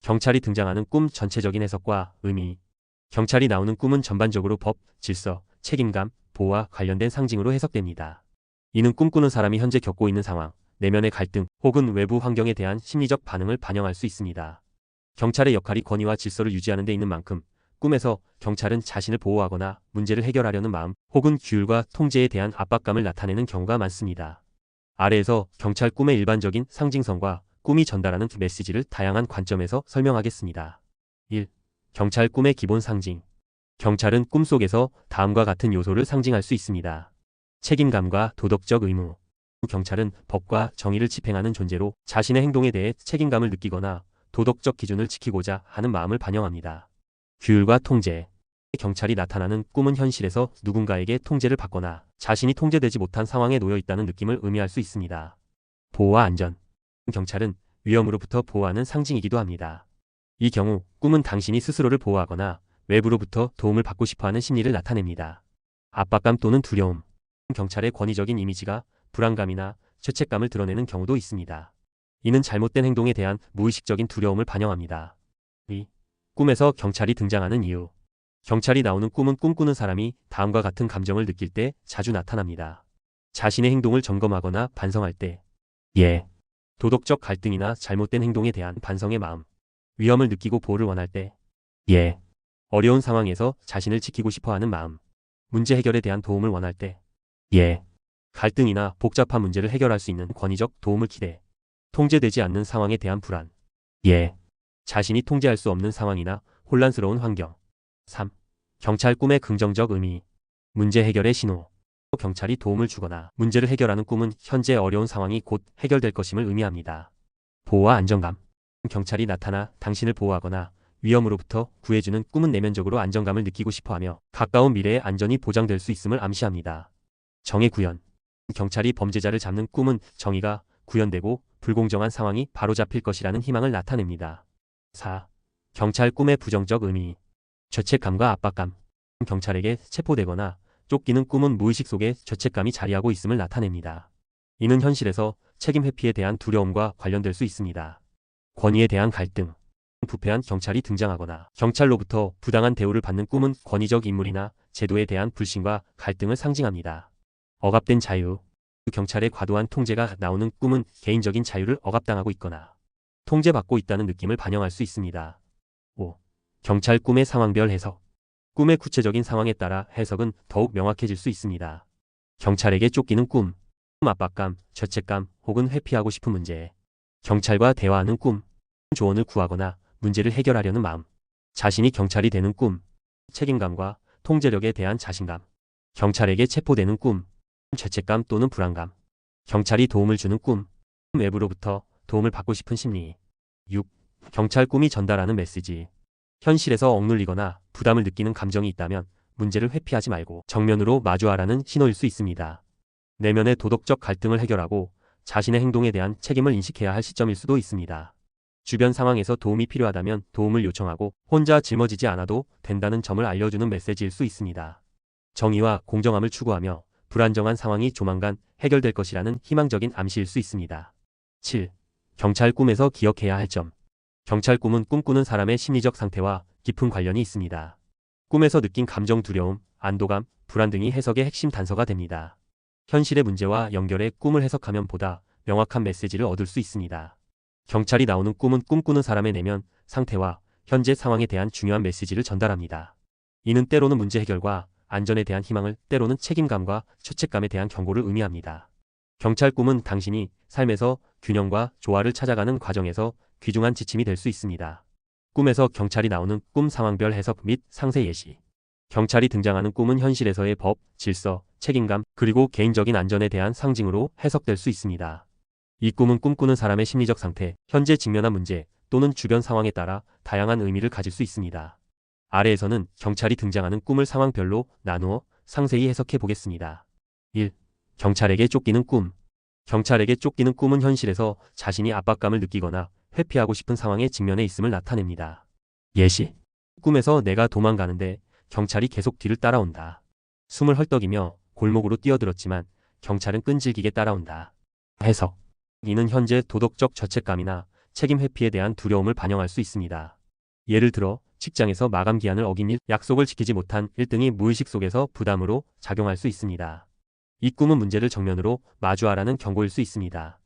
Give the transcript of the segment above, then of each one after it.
경찰이 등장하는 꿈 전체적인 해석과 의미. 경찰이 나오는 꿈은 전반적으로 법, 질서, 책임감, 보호와 관련된 상징으로 해석됩니다. 이는 꿈꾸는 사람이 현재 겪고 있는 상황, 내면의 갈등 혹은 외부 환경에 대한 심리적 반응을 반영할 수 있습니다. 경찰의 역할이 권위와 질서를 유지하는 데 있는 만큼 꿈에서 경찰은 자신을 보호하거나 문제를 해결하려는 마음 혹은 규율과 통제에 대한 압박감을 나타내는 경우가 많습니다. 아래에서 경찰 꿈의 일반적인 상징성과 꿈이 전달하는 메시지를 다양한 관점에서 설명하겠습니다. 1. 경찰 꿈의 기본 상징. 경찰은 꿈속에서 다음과 같은 요소를 상징할 수 있습니다. 책임감과 도덕적 의무. 경찰은 법과 정의를 집행하는 존재로 자신의 행동에 대해 책임감을 느끼거나 도덕적 기준을 지키고자 하는 마음을 반영합니다. 규율과 통제. 경찰이 나타나는 꿈은 현실에서 누군가에게 통제를 받거나 자신이 통제되지 못한 상황에 놓여 있다는 느낌을 의미할 수 있습니다. 보호와 안전. 경찰은 위험으로부터 보호하는 상징이기도 합니다. 이 경우 꿈은 당신이 스스로를 보호하거나 외부로부터 도움을 받고 싶어하는 심리를 나타냅니다. 압박감 또는 두려움. 경찰의 권위적인 이미지가 불안감이나 죄책감을 드러내는 경우도 있습니다. 이는 잘못된 행동에 대한 무의식적인 두려움을 반영합니다. 2. 꿈에서 경찰이 등장하는 이유. 경찰이 나오는 꿈은 꿈꾸는 사람이 다음과 같은 감정을 느낄 때 자주 나타납니다. 자신의 행동을 점검하거나 반성할 때, 도덕적 갈등이나 잘못된 행동에 대한 반성의 마음, 위험을 느끼고 보호를 원할 때, 어려운 상황에서 자신을 지키고 싶어하는 마음, 문제 해결에 대한 도움을 원할 때, 갈등이나 복잡한 문제를 해결할 수 있는 권위적 도움을 기대, 통제되지 않는 상황에 대한 불안, 자신이 통제할 수 없는 상황이나 혼란스러운 환경. 3. 경찰 꿈의 긍정적 의미. 문제 해결의 신호. 경찰이 도움을 주거나 문제를 해결하는 꿈은 현재 어려운 상황이 곧 해결될 것임을 의미합니다. 보호와 안정감. 경찰이 나타나 당신을 보호하거나 위험으로부터 구해주는 꿈은 내면적으로 안정감을 느끼고 싶어하며 가까운 미래의 안전이 보장될 수 있음을 암시합니다. 정의 구현. 경찰이 범죄자를 잡는 꿈은 정의가 구현되고 불공정한 상황이 바로잡힐 것이라는 희망을 나타냅니다. 4. 경찰 꿈의 부정적 의미. 죄책감과 압박감. 경찰에게 체포되거나 쫓기는 꿈은 무의식 속에 죄책감이 자리하고 있음을 나타냅니다. 이는 현실에서 책임 회피에 대한 두려움과 관련될 수 있습니다. 권위에 대한 갈등. 부패한 경찰이 등장하거나 경찰로부터 부당한 대우를 받는 꿈은 권위적 인물이나 제도에 대한 불신과 갈등을 상징합니다. 억압된 자유. 경찰의 과도한 통제가 나오는 꿈은 개인적인 자유를 억압당하고 있거나 통제받고 있다는 느낌을 반영할 수 있습니다. 5. 경찰 꿈의 상황별 해석. 꿈의 구체적인 상황에 따라 해석은 더욱 명확해질 수 있습니다. 경찰에게 쫓기는 꿈, 압박감, 죄책감 혹은 회피하고 싶은 문제. 경찰과 대화하는 꿈, 조언을 구하거나 문제를 해결하려는 마음. 자신이 경찰이 되는 꿈, 책임감과 통제력에 대한 자신감. 경찰에게 체포되는 꿈, 죄책감 또는 불안감. 경찰이 도움을 주는 꿈, 외부로부터 도움을 받고 싶은 심리. 6. 경찰 꿈이 전달하는 메시지. 현실에서 억눌리거나 부담을 느끼는 감정이 있다면 문제를 회피하지 말고 정면으로 마주하라는 신호일 수 있습니다. 내면의 도덕적 갈등을 해결하고 자신의 행동에 대한 책임을 인식해야 할 시점일 수도 있습니다. 주변 상황에서 도움이 필요하다면 도움을 요청하고 혼자 짊어지지 않아도 된다는 점을 알려주는 메시지일 수 있습니다. 정의와 공정함을 추구하며 불안정한 상황이 조만간 해결될 것이라는 희망적인 암시일 수 있습니다. 7. 경찰 꿈에서 기억해야 할 점. 경찰 꿈은 꿈꾸는 사람의 심리적 상태와 깊은 관련이 있습니다. 꿈에서 느낀 감정 두려움, 안도감, 불안 등이 해석의 핵심 단서가 됩니다. 현실의 문제와 연결해 꿈을 해석하면 보다 명확한 메시지를 얻을 수 있습니다. 경찰이 나오는 꿈은 꿈꾸는 사람의 내면 상태와 현재 상황에 대한 중요한 메시지를 전달합니다. 이는 때로는 문제 해결과 안전에 대한 희망을, 때로는 책임감과 죄책감에 대한 경고를 의미합니다. 경찰 꿈은 당신이 삶에서 균형과 조화를 찾아가는 과정에서 귀중한 지침이 될 수 있습니다. 꿈에서 경찰이 나오는 꿈 상황별 해석 및 상세 예시. 경찰이 등장하는 꿈은 현실에서의 법, 질서, 책임감, 그리고 개인적인 안전에 대한 상징으로 해석될 수 있습니다. 이 꿈은 꿈꾸는 사람의 심리적 상태, 현재 직면한 문제 또는 주변 상황에 따라 다양한 의미를 가질 수 있습니다. 아래에서는 경찰이 등장하는 꿈을 상황별로 나누어 상세히 해석해 보겠습니다. 1. 경찰에게 쫓기는 꿈. 경찰에게 쫓기는 꿈은 현실에서 자신이 압박감을 느끼거나 회피하고 싶은 상황에 직면해 있음을 나타냅니다. 예시. 꿈에서 내가 도망가는데 경찰이 계속 뒤를 따라온다. 숨을 헐떡이며 골목으로 뛰어들었지만 경찰은 끈질기게 따라온다. 해석. 이는 현재 도덕적 죄책감이나 책임 회피에 대한 두려움을 반영할 수 있습니다. 예를 들어 직장에서 마감 기한을 어긴 일, 약속을 지키지 못한 일 등이 무의식 속에서 부담으로 작용할 수 있습니다. 이 꿈은 문제를 정면으로 마주하라는 경고일 수 있습니다.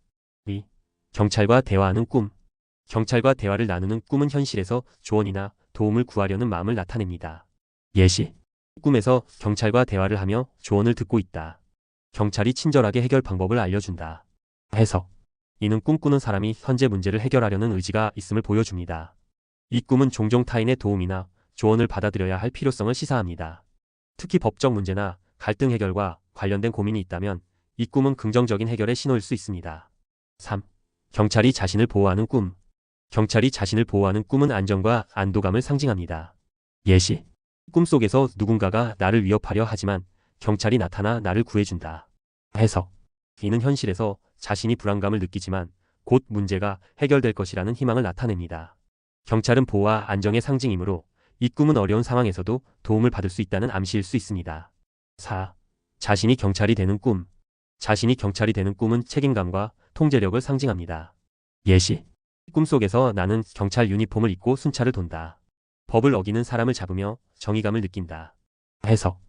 2. 경찰과 대화하는 꿈. 경찰과 대화를 나누는 꿈은 현실에서 조언이나 도움을 구하려는 마음을 나타냅니다. 예시. 꿈에서 경찰과 대화를 하며 조언을 듣고 있다. 경찰이 친절하게 해결 방법을 알려준다. 해석. 이는 꿈꾸는 사람이 현재 문제를 해결하려는 의지가 있음을 보여줍니다. 이 꿈은 종종 타인의 도움이나 조언을 받아들여야 할 필요성을 시사합니다. 특히 법적 문제나 갈등 해결과 관련된 고민이 있다면 이 꿈은 긍정적인 해결의 신호일 수 있습니다. 3. 경찰이 자신을 보호하는 꿈. 경찰이 자신을 보호하는 꿈은 안정과 안도감을 상징합니다. 예시. 꿈속에서 누군가가 나를 위협하려 하지만 경찰이 나타나 나를 구해준다. 해석. 이는 현실에서 자신이 불안감을 느끼지만 곧 문제가 해결될 것이라는 희망을 나타냅니다. 경찰은 보호와 안정의 상징이므로 이 꿈은 어려운 상황에서도 도움을 받을 수 있다는 암시일 수 있습니다. 4. 자신이 경찰이 되는 꿈. 자신이 경찰이 되는 꿈은 책임감과 통제력을 상징합니다. 예시. 꿈속에서 나는 경찰 유니폼을 입고 순찰을 돈다. 법을 어기는 사람을 잡으며 정의감을 느낀다. 해석.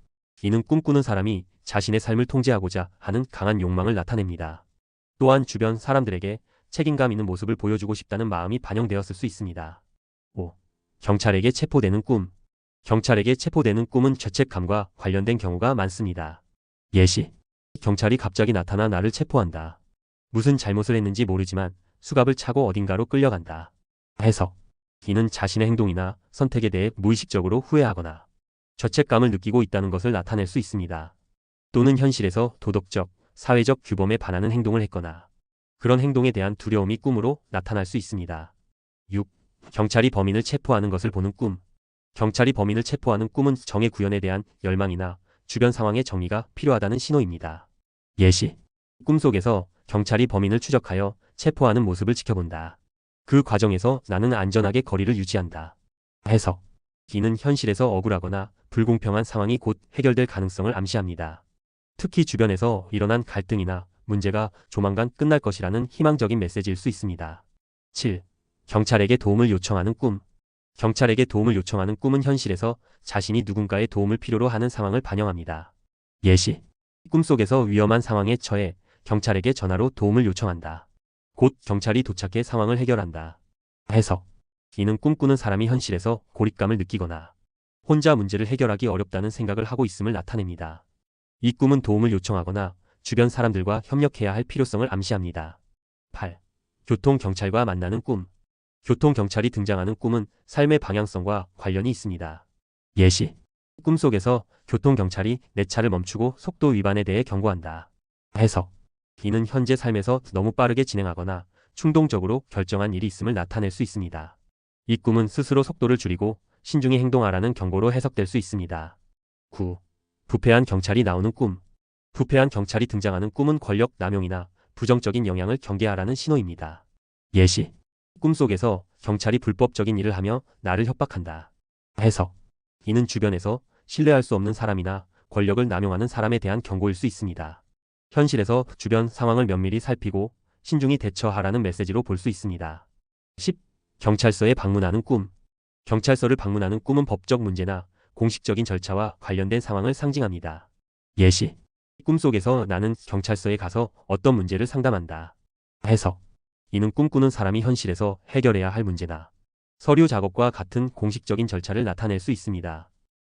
이는 꿈꾸는 사람이 자신의 삶을 통제하고자 하는 강한 욕망을 나타냅니다. 또한 주변 사람들에게 책임감 있는 모습을 보여주고 싶다는 마음이 반영되었을 수 있습니다. 5. 경찰에게 체포되는 꿈. 경찰에게 체포되는 꿈은 죄책감과 관련된 경우가 많습니다. 예시. 경찰이 갑자기 나타나 나를 체포한다. 무슨 잘못을 했는지 모르지만 수갑을 차고 어딘가로 끌려간다. 해석. 이는 자신의 행동이나 선택에 대해 무의식적으로 후회하거나 죄책감을 느끼고 있다는 것을 나타낼 수 있습니다. 또는 현실에서 도덕적, 사회적 규범에 반하는 행동을 했거나 그런 행동에 대한 두려움이 꿈으로 나타날 수 있습니다. 6. 경찰이 범인을 체포하는 것을 보는 꿈. 경찰이 범인을 체포하는 꿈은 정의 구현에 대한 열망이나 주변 상황의 정리가 필요하다는 신호입니다. 예시. 꿈속에서 경찰이 범인을 추적하여 체포하는 모습을 지켜본다. 그 과정에서 나는 안전하게 거리를 유지한다. 해석. 이는 현실에서 억울하거나 불공평한 상황이 곧 해결될 가능성을 암시합니다. 특히 주변에서 일어난 갈등이나 문제가 조만간 끝날 것이라는 희망적인 메시지일 수 있습니다. 7. 경찰에게 도움을 요청하는 꿈. 경찰에게 도움을 요청하는 꿈은 현실에서 자신이 누군가의 도움을 필요로 하는 상황을 반영합니다. 예시. 꿈속에서 위험한 상황에 처해 경찰에게 전화로 도움을 요청한다. 곧 경찰이 도착해 상황을 해결한다. 해석. 이는 꿈꾸는 사람이 현실에서 고립감을 느끼거나 혼자 문제를 해결하기 어렵다는 생각을 하고 있음을 나타냅니다. 이 꿈은 도움을 요청하거나 주변 사람들과 협력해야 할 필요성을 암시합니다. 8. 교통경찰과 만나는 꿈. 교통경찰이 등장하는 꿈은 삶의 방향성과 관련이 있습니다. 예시. 꿈속에서 교통경찰이 내 차를 멈추고 속도 위반에 대해 경고한다. 해석. 이는 현재 삶에서 너무 빠르게 진행하거나 충동적으로 결정한 일이 있음을 나타낼 수 있습니다. 이 꿈은 스스로 속도를 줄이고 신중히 행동하라는 경고로 해석될 수 있습니다. 9. 부패한 경찰이 나오는 꿈. 부패한 경찰이 등장하는 꿈은 권력 남용이나 부정적인 영향을 경계하라는 신호입니다. 예시. 꿈속에서 경찰이 불법적인 일을 하며 나를 협박한다. 해석. 이는 주변에서 신뢰할 수 없는 사람이나 권력을 남용하는 사람에 대한 경고일 수 있습니다. 현실에서 주변 상황을 면밀히 살피고 신중히 대처하라는 메시지로 볼 수 있습니다. 10. 경찰서에 방문하는 꿈. 경찰서를 방문하는 꿈은 법적 문제나 공식적인 절차와 관련된 상황을 상징합니다. 예시. 꿈속에서 나는 경찰서에 가서 어떤 문제를 상담한다. 해석. 이는 꿈꾸는 사람이 현실에서 해결해야 할 문제나 서류 작업과 같은 공식적인 절차를 나타낼 수 있습니다.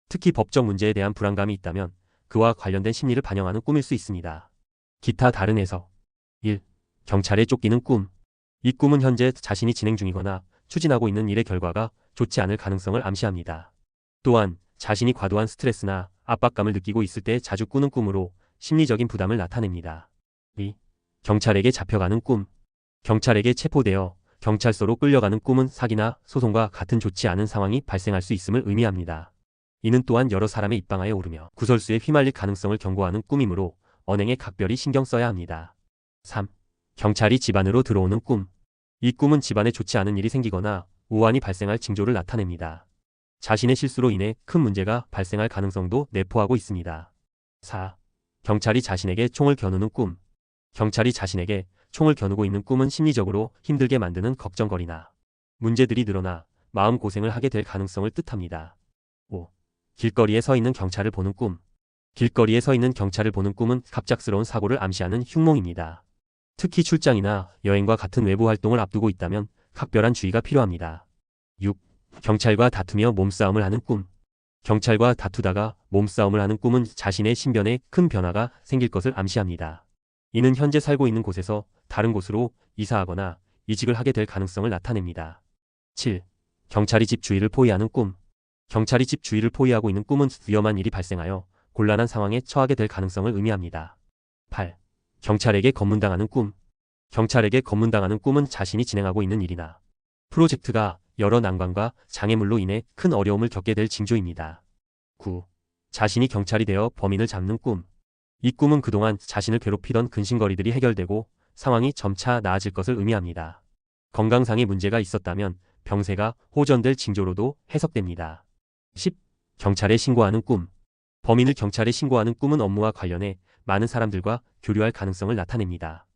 특히 법적 문제에 대한 불안감이 있다면 그와 관련된 심리를 반영하는 꿈일 수 있습니다. 기타 다른 해석. 1. 경찰에 쫓기는 꿈. 이 꿈은 현재 자신이 진행 중이거나 추진하고 있는 일의 결과가 좋지 않을 가능성을 암시합니다. 또한 자신이 과도한 스트레스나 압박감을 느끼고 있을 때 자주 꾸는 꿈으로 심리적인 부담을 나타냅니다. 2. 경찰에게 잡혀가는 꿈. 경찰에게 체포되어 경찰서로 끌려가는 꿈은 사기나 소송과 같은 좋지 않은 상황이 발생할 수 있음을 의미합니다. 이는 또한 여러 사람의 입방아에 오르며 구설수에 휘말릴 가능성을 경고하는 꿈이므로 언행에 각별히 신경 써야 합니다. 3. 경찰이 집안으로 들어오는 꿈. 이 꿈은 집안에 좋지 않은 일이 생기거나 우환이 발생할 징조를 나타냅니다. 자신의 실수로 인해 큰 문제가 발생할 가능성도 내포하고 있습니다. 4. 경찰이 자신에게 총을 겨누는 꿈. 경찰이 자신에게 총을 겨누고 있는 꿈은 심리적으로 힘들게 만드는 걱정거리나 문제들이 늘어나 마음고생을 하게 될 가능성을 뜻합니다. 5. 길거리에 서 있는 경찰을 보는 꿈. 길거리에 서 있는 경찰을 보는 꿈은 갑작스러운 사고를 암시하는 흉몽입니다. 특히 출장이나 여행과 같은 외부 활동을 앞두고 있다면 각별한 주의가 필요합니다. 6. 경찰과 다투며 몸싸움을 하는 꿈. 경찰과 다투다가 몸싸움을 하는 꿈은 자신의 신변에 큰 변화가 생길 것을 암시합니다. 이는 현재 살고 있는 곳에서 다른 곳으로 이사하거나 이직을 하게 될 가능성을 나타냅니다. 7. 경찰이 집 주위를 포위하는 꿈. 경찰이 집 주위를 포위하고 있는 꿈은 위험한 일이 발생하여 곤란한 상황에 처하게 될 가능성을 의미합니다. 8. 경찰에게 검문당하는 꿈. 경찰에게 검문당하는 꿈은 자신이 진행하고 있는 일이나 프로젝트가 여러 난관과 장애물로 인해 큰 어려움을 겪게 될 징조입니다. 9. 자신이 경찰이 되어 범인을 잡는 꿈. 이 꿈은 그동안 자신을 괴롭히던 근심거리들이 해결되고 상황이 점차 나아질 것을 의미합니다. 건강상의 문제가 있었다면 병세가 호전될 징조로도 해석됩니다. 10. 경찰에 신고하는 꿈. 범인을 경찰에 신고하는 꿈은 업무와 관련해 많은 사람들과 교류할 가능성을 나타냅니다.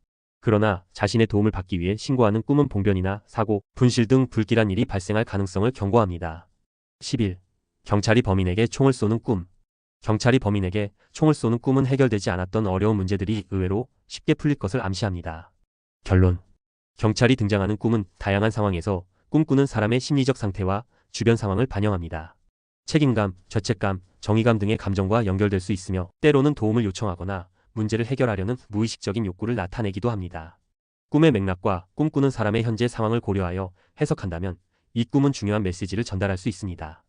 그러나 자신의 도움을 받기 위해 신고하는 꿈은 봉변이나 사고, 분실 등 불길한 일이 발생할 가능성을 경고합니다. 11. 경찰이 범인에게 총을 쏘는 꿈. 경찰이 범인에게 총을 쏘는 꿈은 해결되지 않았던 어려운 문제들이 의외로 쉽게 풀릴 것을 암시합니다. 결론. 경찰이 등장하는 꿈은 다양한 상황에서 꿈꾸는 사람의 심리적 상태와 주변 상황을 반영합니다. 책임감, 죄책감, 정의감 등의 감정과 연결될 수 있으며 때로는 도움을 요청하거나 문제를 해결하려는 무의식적인 욕구를 나타내기도 합니다. 꿈의 맥락과 꿈꾸는 사람의 현재 상황을 고려하여 해석한다면 이 꿈은 중요한 메시지를 전달할 수 있습니다.